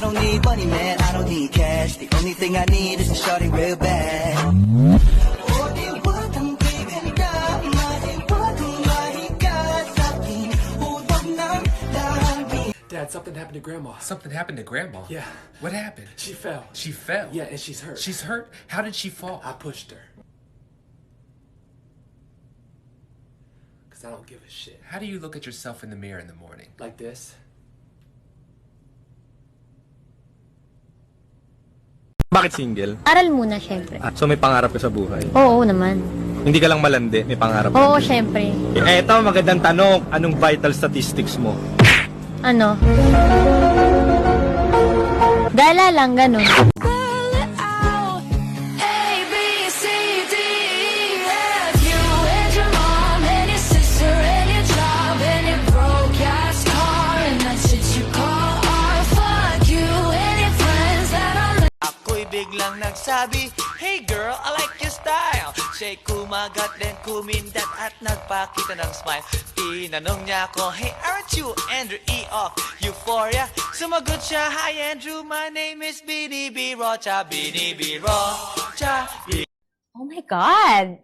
don't need money, man, I don't need cash. The only thing I need is a shorty real bad. Dad, something happened to Grandma. Something happened to Grandma? Yeah. What happened? She fell. She fell? Yeah, and she's hurt. She's hurt? How did she fall? I pushed her. Because I don't give a shit. How do you look at yourself in the mirror in the morning? Like this. Bakit single? Aral muna, syempre. So may pangarap ka sa buhay? Oo naman. Hindi ka lang malandi, may pangarap Oo, ka. syempre. Eto, magandang tanong. Anong vital statistics mo? Ano? Gala lang, ganun. Ako'y biglang nagsabi, hey girl, I like your style. Siya'y kumagat, then kumindat at nagpakita ng smile. Tinanong niya ako, hey, aren't you Andrew E. of Euphoria? Sumagot siya, hi Andrew, my name is Bini B. Rocha. Bini B. Rocha. Oh my God!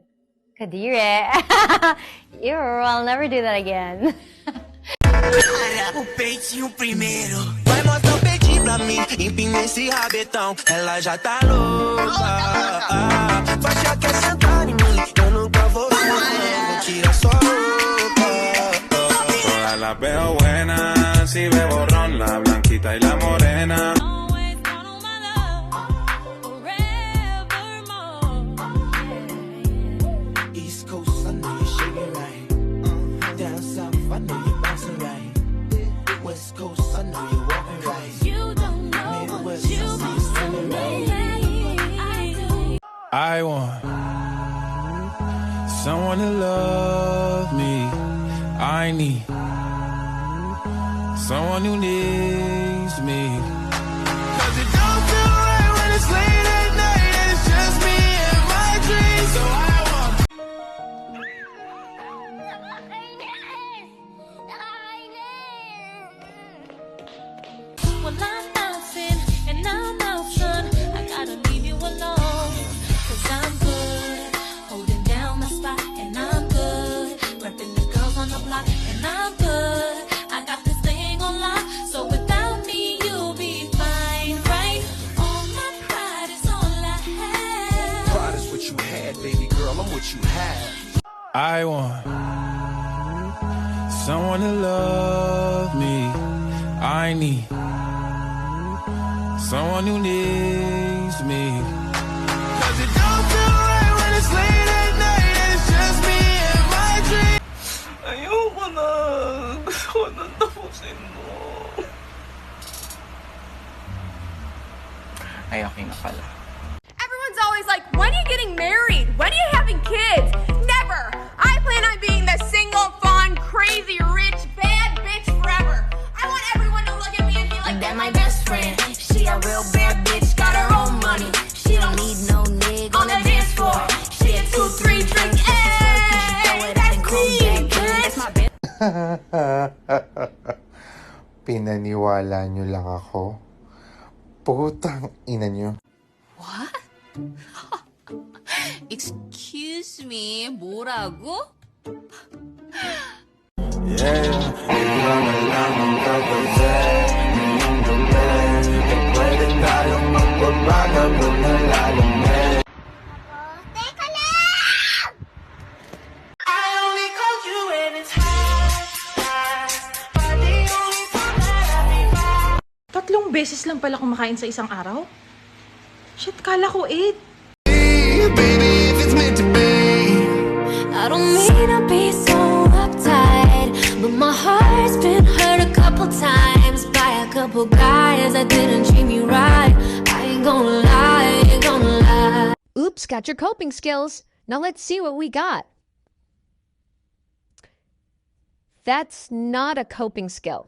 Kadire. I'll never do that again. O peitinho primeiro. Vai mostrar o peitinho pra mim. Empina esse rabetão. Ela já tá louca. Vai já quer sentar em mim. Eu nunca vou vou tirar sua roupa. Todas las veo buenas. Si ve borrón, la blanquita y la morena. East Coast, I know you shake it right. Down south, I know you bouncing right. West Coast, I know you walking right. Midwest, I see you spinning right. I want someone to love me. I need someone who needs me. 'Cause it don't feel right when it's late at night and it's just me and my dreams. So I want Well, I'm bouncing and I'm out, son. I gotta leave you alone. 'Cause I'm good, holding down my spot, and I'm good. Repping the girls on the block, and I'm good. I got this thing on lock, so without me, you'll be fine, right? All my pride is all I have. Pride is what you had, baby girl. I'm what you have. I want someone to love me. I need someone who needs me. 'Cause it don't feel right when it's late at night and it's just me and my dreams. Ayoko na. Gusto ko na tapusin mo. Ay, okay na pala. Everyone's always like, when are you getting married? When are you having kids? Never! I plan on being the single, fun, crazy, rich, bad bitch forever. I want everyone to look at me and be like, That my best friend, she a real bad bitch, got her own money. She don't need no nigga on the dance floor. She a 2, 3 drink, hey, that's me, That's my best. Pinaniwala nyo lang ako. Putang ina nyo. What? Excuse me, 뭐라고? Yeah, ikaw na lang ang kapatid. Ngayong gabi, pwede tayong magbabago na lalamig. Teka lang! I only called you when it's hot. But the only time that I be 3 beses lang pala kumakain sa isang araw? Shit, kala ko 8. Baby, if it's meant to be. I don't mean to be so uptight, but my heart's been hurt a couple times by a couple guys that didn't treat me right. I ain't gonna lie, ain't gonna lie. Oops, got your coping skills. Now let's see what we got. That's not a coping skill.